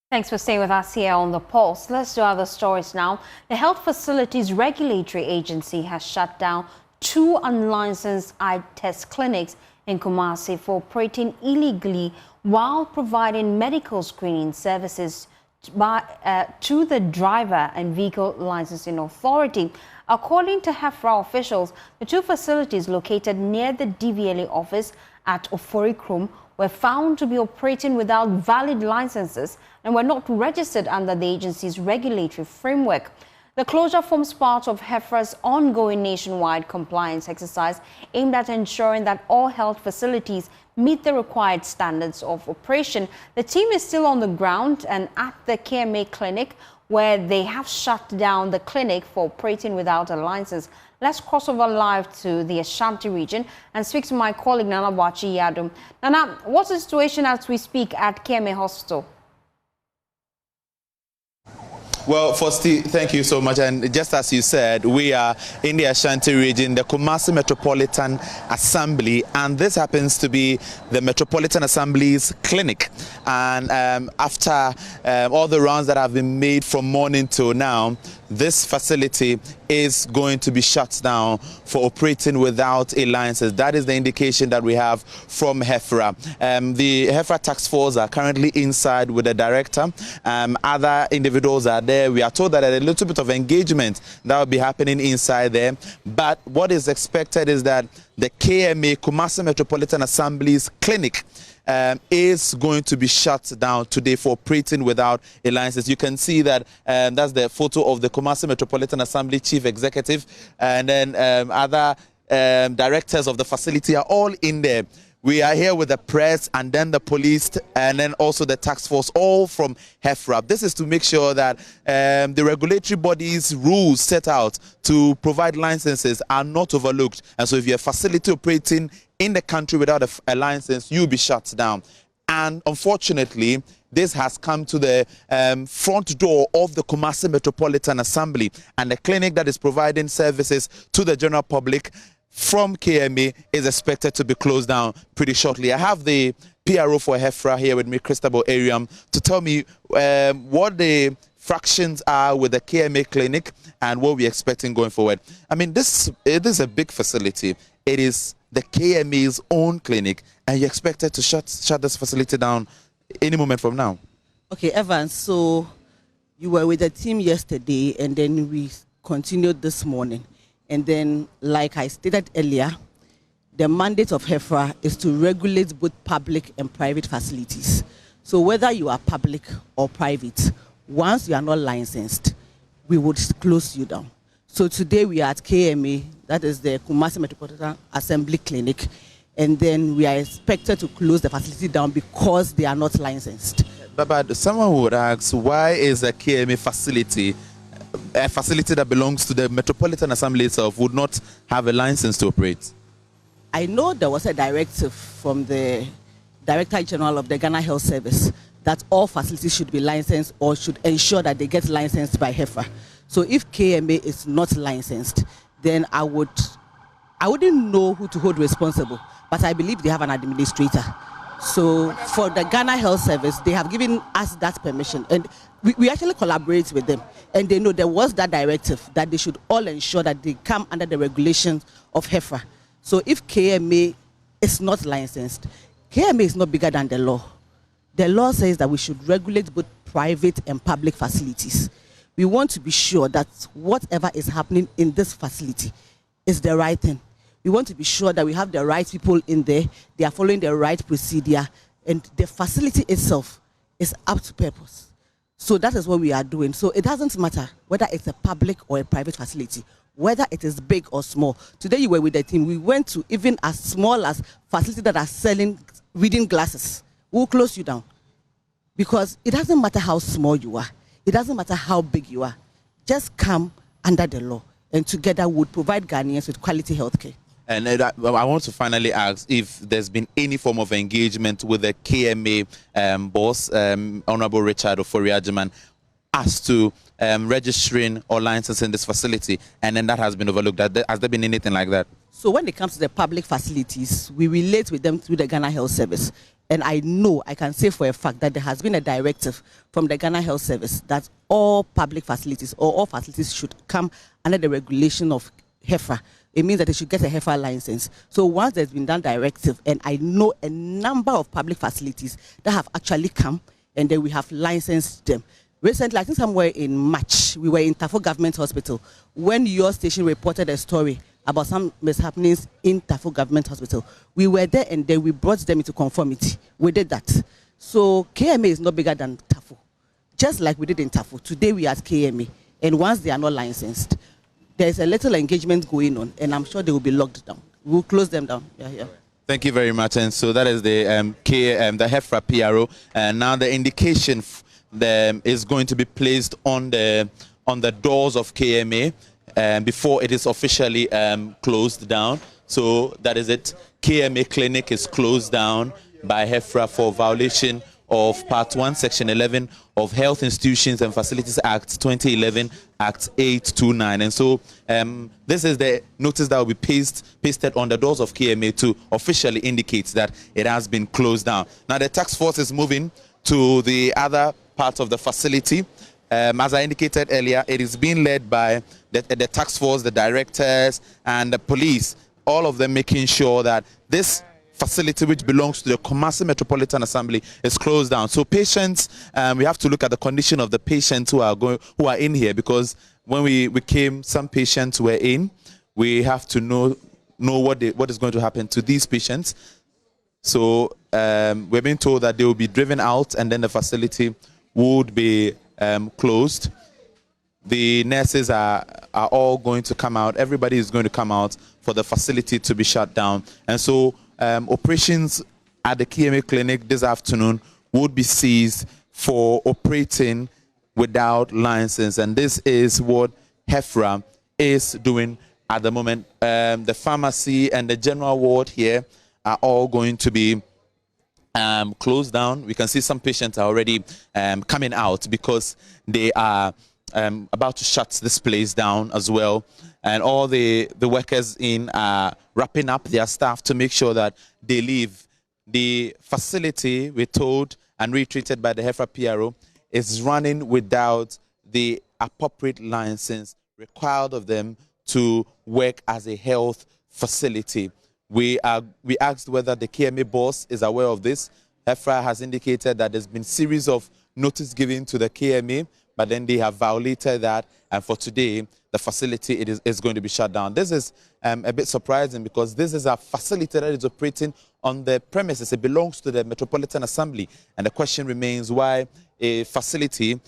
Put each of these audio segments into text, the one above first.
Thanks for staying with us here on The Pulse. Let's do other stories now. The Health Facilities Regulatory Agency has shut down 2 unlicensed eye test clinics in Kumasi for operating illegally while providing medical screening services to the Driver and Vehicle Licensing Authority. According to HEFRA officials, the 2 facilities located near the DVLA office at Oforikrom were found to be operating without valid licenses and were not registered under the agency's regulatory framework. The closure forms part of HEFRA's ongoing nationwide compliance exercise aimed at ensuring that all health facilities meet the required standards of operation. The team is still on the ground and at the KMA clinic, where they have shut down the clinic for operating without a license. Let's cross over live to the Ashanti region and speak to my colleague Nana Boachi Yadum. Nana, what's the situation as we speak at KMA Hospital? Well, firstly, thank you so much. And just as you said, we are in the Ashanti region, the Kumasi Metropolitan Assembly, and this happens to be the Metropolitan Assembly's clinic. And after all the rounds that have been made from morning till now, this facility is going to be shut down for operating without a license. That is the indication that we have from HEFRA. The HEFRA task force are currently inside with the director. Other individuals are there. We are told that a little bit of engagement that will be happening inside there. But what is expected is that the KMA, Kumasi Metropolitan Assembly's clinic, is going to be shut down today for operating without a license. You can see that that's the photo of the Kumasi Metropolitan Assembly Chief Executive, and then other directors of the facility are all in there. We are here with the press and then the police and then also the task force, all from HEFRA. This is to make sure that the regulatory bodies' rules set out to provide licenses are not overlooked. And so if you're a facility operating in the country without a license, you'll be shut down. And unfortunately, this has come to the front door of the Kumasi Metropolitan Assembly, and the clinic that is providing services to the general public from KMA is expected to be closed down pretty shortly. I have the PRO for HEFRA here with me, Christabel Ariam, to tell me what the fractions are with the KMA clinic and what we're expecting going forward. I mean, it is a big facility. It is the KMA's own clinic, and you're expected to shut this facility down any moment from now. Okay, Evans, so you were with the team yesterday, and then we continued this morning. And then, like I stated earlier, the mandate of HEFRA is to regulate both public and private facilities. So whether you are public or private, once you are not licensed, we would close you down. So today we are at KMA, that is the Kumasi Metropolitan Assembly Clinic, and then we are expected to close the facility down because they are not licensed. But someone would ask, why is a KMA facility, a facility that belongs to the Metropolitan Assembly itself, would not have a license to operate? I know there was a directive from the Director General of the Ghana Health Service that all facilities should be licensed or should ensure that they get licensed by HEFRA. So if KMA is not licensed, then I wouldn't know who to hold responsible, but I believe they have an administrator. So for the Ghana Health Service, they have given us that permission, and we actually collaborate with them, and they know there was that directive that they should all ensure that they come under the regulations of HEFRA. So if KMA is not licensed, KMA is not bigger than the law. The law says that we should regulate both private and public facilities. We want to be sure that whatever is happening in this facility is the right thing. We want to be sure that we have the right people in there, they are following the right procedure, and the facility itself is up to purpose. So that is what we are doing. So it doesn't matter whether it's a public or a private facility, whether it is big or small. Today you were with the team. We went to even as small as facilities that are selling reading glasses. We'll close you down. Because it doesn't matter how small you are. It doesn't matter how big you are. Just come under the law, and together we'll provide Ghanaians with quality health care. And I want to finally ask if there's been any form of engagement with the KMA boss, Honorable Richard Ofori-Agyeman, as to registering or licensing this facility, and then that has been overlooked. Has there been anything like that? So when it comes to the public facilities, we relate with them through the Ghana Health Service. And I know, I can say for a fact that there has been a directive from the Ghana Health Service that all public facilities or all facilities should come under the regulation of HEFA. It means that they should get a HEFA license. So once there's been done directive, and I know a number of public facilities that have actually come, and then we have licensed them. Recently, I think somewhere in March, we were in Tafo Government Hospital when your station reported a story about some mishappenings in Tafo Government Hospital. We were there and then we brought them into conformity. We did that. So KMA is not bigger than Tafo. Just like we did in Tafo. Today we are at KMA. And once they are not licensed, there's a little engagement going on, and I'm sure they will be locked down. We'll close them down. Yeah. Thank you very much. And so that is the the HEFRA PRO. And now the indication is going to be placed on the doors of KMA before it is officially closed down. So that is it. KMA clinic is closed down by HEFRA for violation of Part 1, Section 11 of Health Institutions and Facilities Act 2011, Act 829. And so this is the notice that will be pasted on the doors of KMA to officially indicate that it has been closed down. Now the task force is moving to the other part of the facility. As I indicated earlier, it is being led by the task force, the directors, and the police, all of them making sure that this facility, which belongs to the Kumasi Metropolitan Assembly, is closed down. So patients, we have to look at the condition of the patients who are in here, because when we came, some patients were in. We have to know what is going to happen to these patients. So we're being told that they will be driven out, and then the facility would be closed. The nurses are all going to come out. Everybody is going to come out for the facility to be shut down. And so operations at the KMA clinic this afternoon would be seized for operating without license. And this is what HEFRA is doing at the moment. The pharmacy and the general ward here are all going to be closed down. We can see some patients are already coming out because they are about to shut this place down as well. And all the workers in are wrapping up their staff to make sure that they leave. The facility, we're told and reiterated by the HEFRA PRO, is running without the appropriate license required of them to work as a health facility. We asked whether the KMA boss is aware of this. HEFRA has indicated that there's been a series of notice given to the KMA, but then they have violated that, and for today, the facility is going to be shut down. This is a bit surprising because this is a facility that is operating on the premises. It belongs to the Metropolitan Assembly, and the question remains why a facility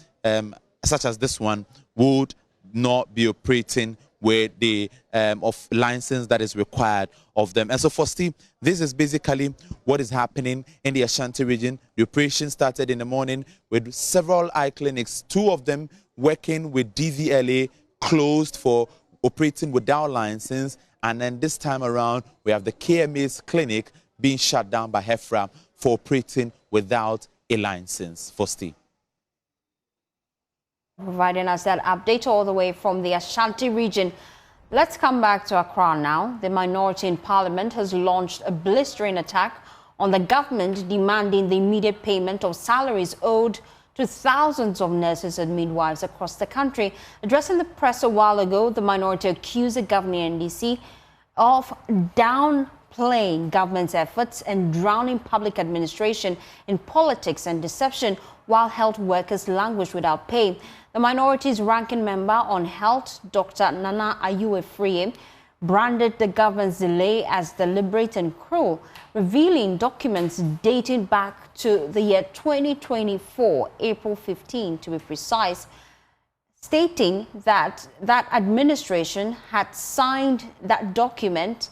such as this one would not be operating with the of license that is required of them. And so for Steve, this is basically what is happening in the Ashanti region. The operation started in the morning with several eye clinics, 2 of them working with DVLA, closed for operating without license. And then this time around, we have the KMA's clinic being shut down by HEFRA for operating without a license. For Steve. Providing us that update all the way from the Ashanti region. Let's come back to Accra now. The minority in parliament has launched a blistering attack on the government, demanding the immediate payment of salaries owed to thousands of nurses and midwives across the country. Addressing the press a while ago, the minority accused the governing NDC of downplaying government's efforts and drowning public administration in politics and deception while health workers languish without pay. The minority's ranking member on health, Dr. Nana Ayuwe-Friye, branded the government's delay as deliberate and cruel, revealing documents dating back to the year 2024, April 15 to be precise, stating that that administration had signed that document,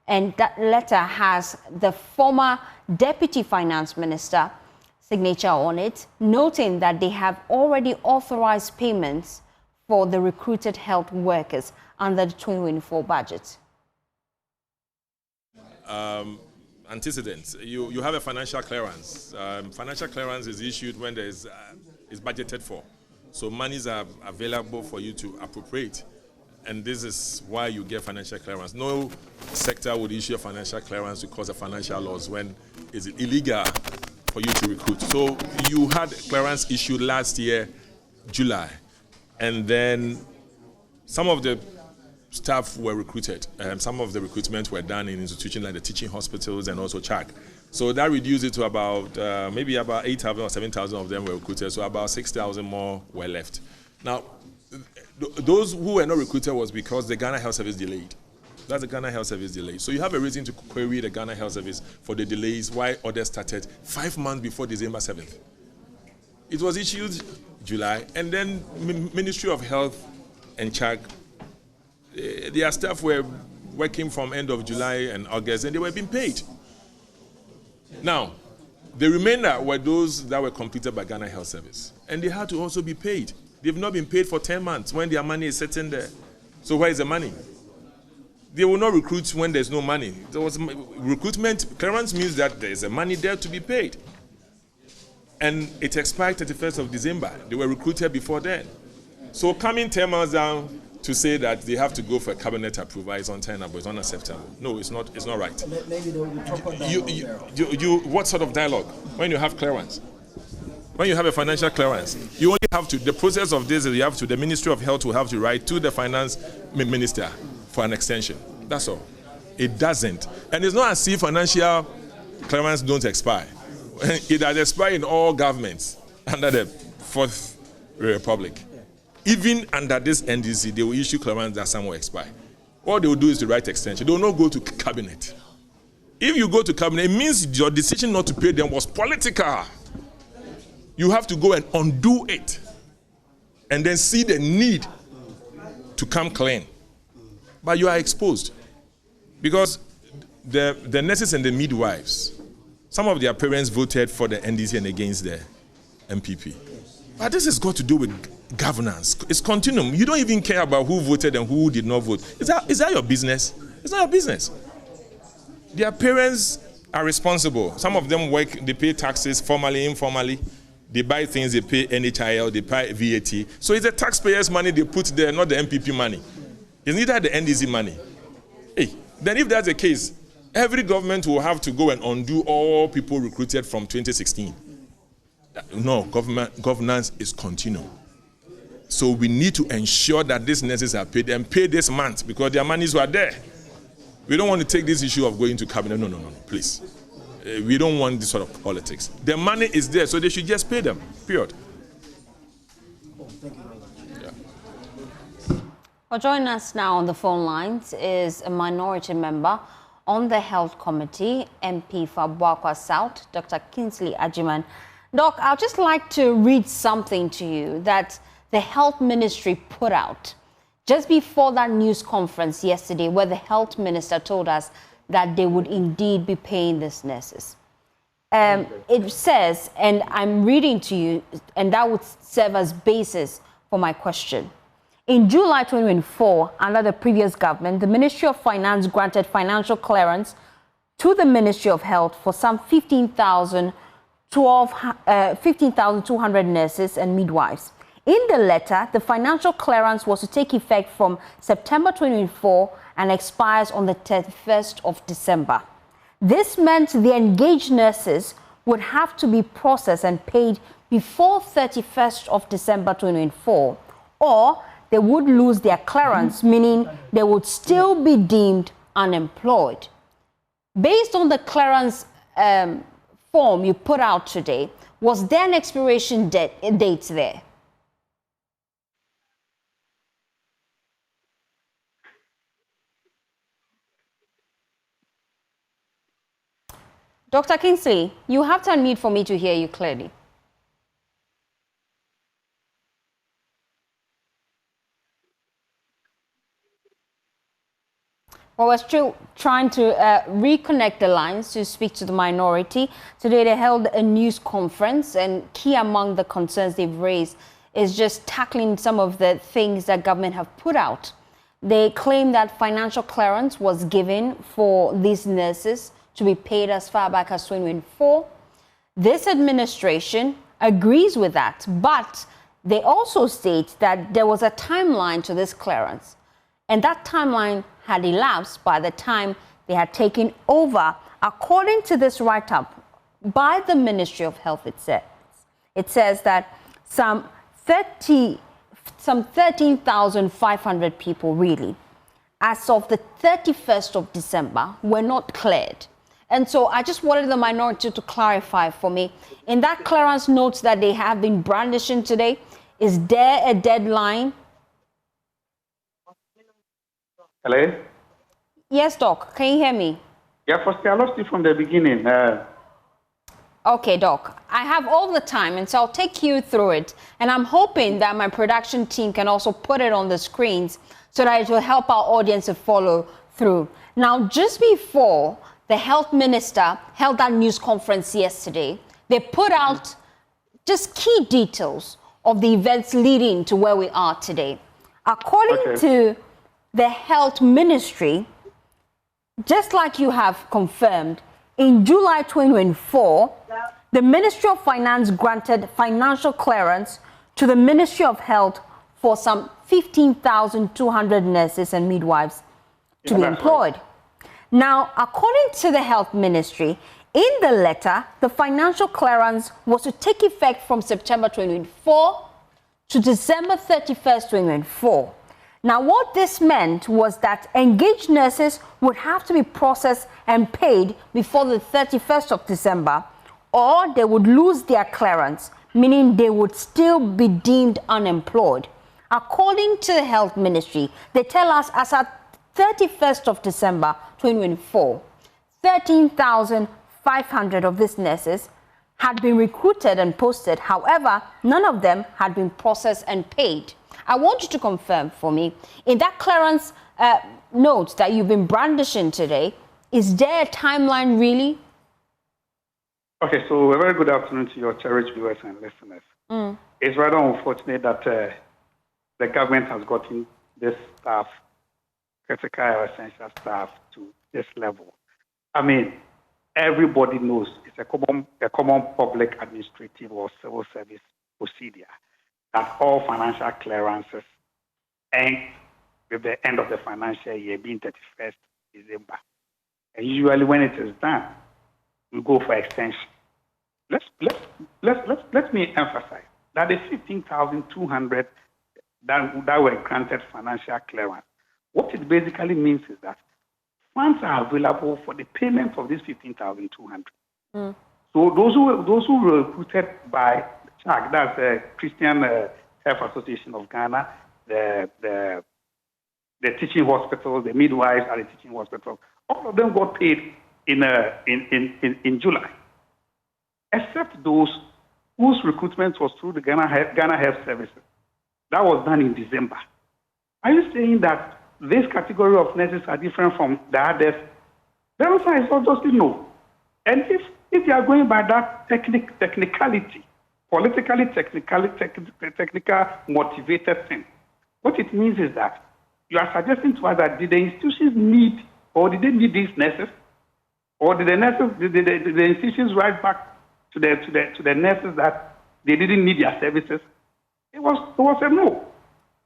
and that letter has the former Deputy Finance Minister signature on it, noting that they have already authorized payments for the recruited health workers under the 2024 budget. Antecedents. You have a financial clearance. Financial clearance is issued when there is budgeted for. So monies are available for you to appropriate. And this is why you get financial clearance. No sector would issue a financial clearance because of financial laws when is it illegal for you to recruit? So you had clearance issued last year, July, and then some of the staff were recruited. Some of the recruitment were done in institutions like the teaching hospitals and also CHAC. So that reduced it to about maybe about 8,000 or 7,000 of them were recruited. So about 6,000 more were left. Now, those who were not recruited was because the Ghana Health Service delayed. That's the Ghana Health Service delay. So you have a reason to query the Ghana Health Service for the delays, why orders started 5 months before December 7th. It was issued July, and then Ministry of Health and CHAC, their staff were working from end of July and August, and they were being paid. Now, the remainder were those that were completed by Ghana Health Service, and they had to also be paid. They've not been paid for 10 months when their money is sitting there. So where is the money? They will not recruit when there's no money. There was recruitment. Clearance means that there's a money there to be paid. And it expired 31st of December. They were recruited before then. So coming 10 months down to say that they have to go for a cabinet approval is untenable, it's unacceptable. No, it's not right. Maybe they will talk on what sort of dialogue? When you have clearance? When you have a financial clearance, you only have to, the process of this is you have to, the Ministry of Health will have to write to the finance minister for an extension. That's all. It doesn't. And it's not as if financial clearance don't expire. It has expired in all governments under the Fourth Republic. Even under this NDC, they will issue clearance that some will expire. All they will do is to write extension. They will not go to cabinet. If you go to cabinet, it means your decision not to pay them was political. You have to go and undo it and then see the need to come clean. But you are exposed because the nurses and the midwives, some of their parents voted for the NDC and against the MPP. But this has got to do with governance. It's continuum. You don't even care about who voted and who did not vote. Is that your business? It's not your business. Their parents are responsible. Some of them work, they pay taxes formally, informally. They buy things, they pay NHIL, they pay VAT. So it's the taxpayers' money they put there, not the MPP money. It's neither the NDC money. Hey, then if that's the case, every government will have to go and undo all people recruited from 2016. No, governance is continual. So we need to ensure that these nurses are paid and paid this month because their monies were there. We don't want to take this issue of going to cabinet. No, please. We don't want this sort of politics. The money is there, so they should just pay them, period. Well, joining us now on the phone lines is a minority member on the Health Committee, MP for Abuakwa South, Dr. Kingsley Agyemang. Doc, I'd just like to read something to you that the Health Ministry put out just before that news conference yesterday, where the Health Minister told us that they would indeed be paying these nurses. It says, and I'm reading to you, and that would serve as basis for my question. In July 2024, under the previous government, the Ministry of Finance granted financial clearance to the Ministry of Health for some 15,200 nurses and midwives. In the letter, the financial clearance was to take effect from September 2024 and expires on the 31st of December. This meant the engaged nurses would have to be processed and paid before 31st of December 2024, or they would lose their clearance, meaning they would still be deemed unemployed. Based on the clearance form you put out today, was there an expiration date there? Dr. Kingsley, you have to unmute for me to hear you clearly. Well, we're still trying to reconnect the lines to speak to the minority. Today they held a news conference, and key among the concerns they've raised is just tackling some of the things that government have put out. They claim that financial clearance was given for these nurses to be paid as far back as 2024. This administration agrees with that, but they also state that there was a timeline to this clearance, and that timeline had elapsed by the time they had taken over, according to this write-up by the Ministry of Health, it says that some 13,500 people really, as of the 31st of December, were not cleared. And so I just wanted the minority to clarify for me. In that clearance notes that they have been brandishing today, is there a deadline? Hello? Yes, Doc. Can you hear me? Yeah, first I lost you from the beginning. Okay, Doc. I have all the time, and so I'll take you through it. And I'm hoping that my production team can also put it on the screens so that it will help our audience to follow through. Now, just before the health minister held that news conference yesterday, they put out just key details of the events leading to where we are today. According to the health ministry, just like you have confirmed, in July 2024, the Ministry of Finance granted financial clearance to the Ministry of Health for some 15,200 nurses and midwives to be employed. Now, according to the Health Ministry, in the letter, the financial clearance was to take effect from September 2024 to December 31st, 2024. Now, what this meant was that engaged nurses would have to be processed and paid before the 31st of December, or they would lose their clearance, meaning they would still be deemed unemployed. According to the Health Ministry, they tell us as at 31st of December 2024, 13,500 of these nurses had been recruited and posted. However, none of them had been processed and paid. I want you to confirm for me, in that clearance note that you've been brandishing today, is there a timeline really? Okay, so a very good afternoon to your cherished viewers and listeners. It's rather unfortunate that the government has gotten this staff, critical or essential staff, to this level. I mean, everybody knows it's a common public administrative or civil service procedure that all financial clearances end with the end of the financial year being 31st December. And usually when it is done, we go for extension. Let me emphasize that the 15,200 that were granted financial clearance, what it basically means is that funds are available for the payment of these 15,200. So those who were recruited by CHAG, that's the Christian Health Association of Ghana, the teaching hospitals, the midwives at the teaching hospitals, all of them got paid in July, except those whose recruitment was through the Ghana Health Services. That was done in December. Are you saying that this category of nurses are different from the others? The answer is obviously no. And if you are going by that technicality, politically technical motivated thing, what it means is that you are suggesting to us that did the institutions need, or did they need these nurses, or did the nurses, the institutions write back to the nurses that they didn't need their services? It was a no.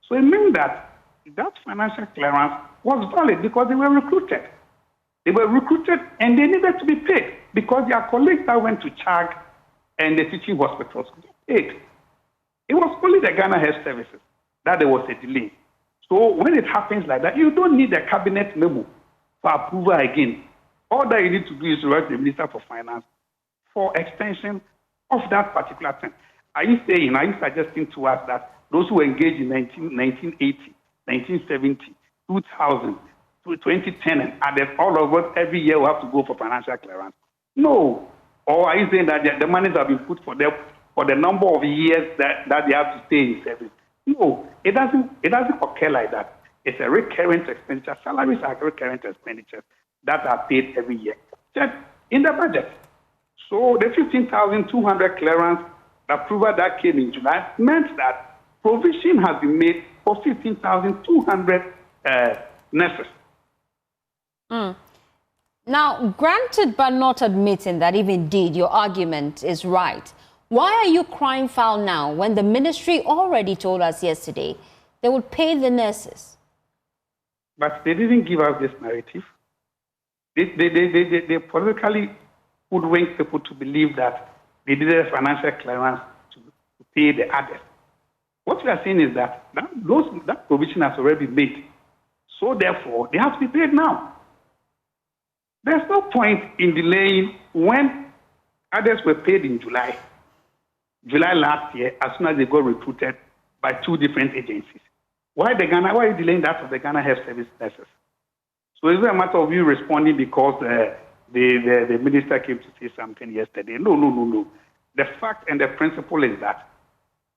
So it means that financial clearance was valid because they were recruited. They were recruited and they needed to be paid because their colleagues that went to CHAG and the teaching hospitals got paid. It was only the Ghana Health Services that there was a delay. So when it happens like that, you don't need a cabinet memo for approval again. All that you need to do is to write to the Minister for Finance for extension of that particular thing. Are you suggesting to us that those who engaged in 1980, 1970, 2000, 2010, and others, all of us every year will have to go for financial clearance? No. Or are you saying that the monies have been put for them for the number of years that they have to stay in service? No, it doesn't occur like that. It's a recurrent expenditure. Salaries are recurrent expenditures that are paid every year, just in the budget. So the 15,200 clearance approval that came in July meant that provision has been made for 15,200 nurses. Now, granted but not admitting that if indeed your argument is right, why are you crying foul now when the ministry already told us yesterday they would pay the nurses? But they didn't give us this narrative. They politically hoodwink people to believe that they needed a financial clearance to pay the others. What we are saying is that that provision has already been made. So therefore, they have to be paid now. There's no point in delaying when others were paid in July last year, as soon as they got recruited by 2 different agencies. Why are you delaying that of the Ghana Health Service nurses? So it's not a matter of you responding because the minister came to say something yesterday. No. The fact and the principle is that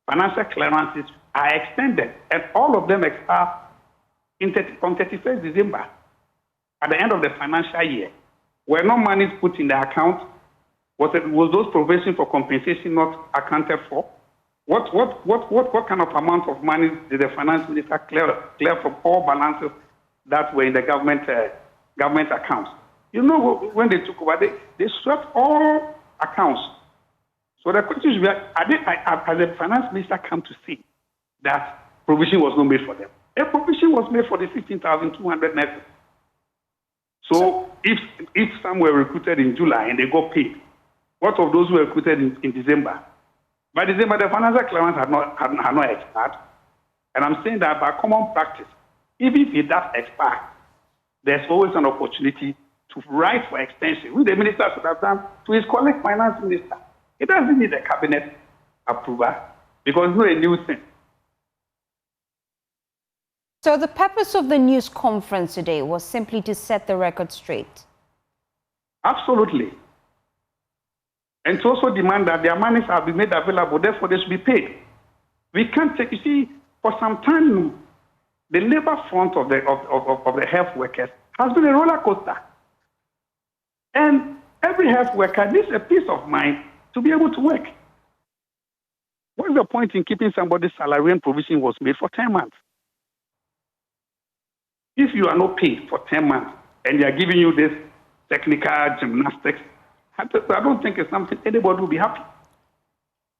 financial clearances are extended, and all of them expire on 31st December, at the end of the financial year. Were no monies put in the account? Was those provisions for compensation not accounted for? What kind of amount of money did the finance minister clear from all balances that were in the government accounts? You know, when they took over, they swept all accounts. So the question should be, has the finance minister come to see that provision was not made for them? A provision was made for the 15,200 nurses. So if some were recruited in July and they got paid, what of those who were recruited in December? By December, the financial clearance had not expired. And I'm saying that by common practice, even if it does expire, there's always an opportunity to write for extension, which the minister should have done to his colleague finance minister. It doesn't need a cabinet approval because it's not a new thing. So the purpose of the news conference today was simply to set the record straight? Absolutely. And to also demand that their monies have been made available, therefore they should be paid. We can't take, you see, for some time now, the labor front of the health workers has been a roller coaster. And every health worker needs a peace of mind to be able to work. What's the point in keeping somebody's salary and provision was made for 10 months? If you are not paid for 10 months and they are giving you this technical gymnastics, I don't think it's something anybody will be happy.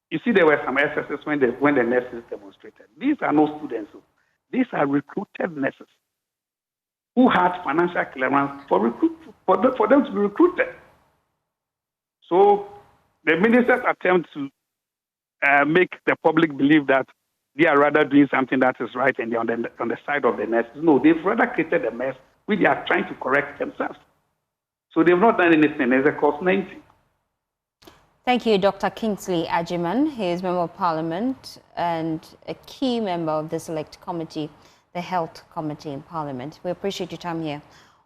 You see, there were some excesses when the nurses demonstrated. These are no students. These are recruited nurses who had financial clearance for them to be recruited. So the minister's attempt to make the public believe that they are rather doing something that is right and they're on the side of the nurses. No, they've rather created a mess which they are trying to correct themselves. So they've not done anything. There's a cost 90. Thank you, Dr. Kingsley Ajiman. He is Member of Parliament and a key member of the Select Committee, the Health Committee in Parliament. We appreciate your time here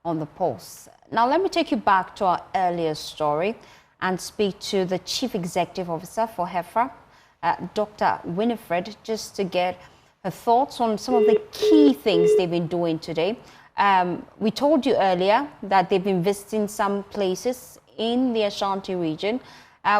on The Pulse. Now, let me take you back to our earlier story and speak to the Chief Executive Officer for HEFRA, Dr. Winifred, just to get her thoughts on some of the key things they've been doing today. We told you earlier that they've been visiting some places in the Ashanti region.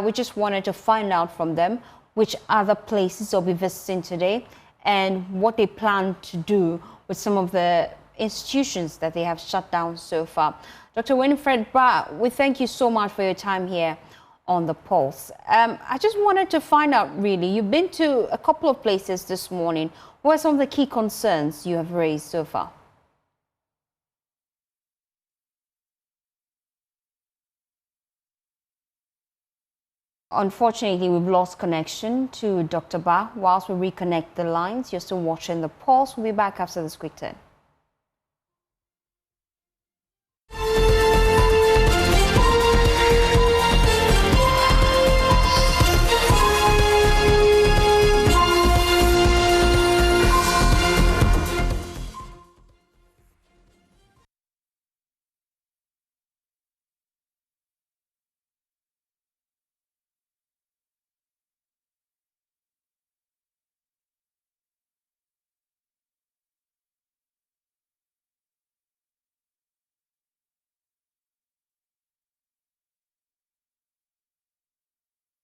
We just wanted to find out from them which other places they'll be visiting today and what they plan to do with some of the institutions that they have shut down so far. Dr. Winifred Ba, we thank you so much for your time here on The Pulse. I just wanted to find out, really, you've been to a couple of places this morning. What are some of the key concerns you have raised so far? Unfortunately, we've lost connection to Dr. Ba. Whilst we reconnect the lines, you're still watching The Pulse. We'll be back after this quick turn.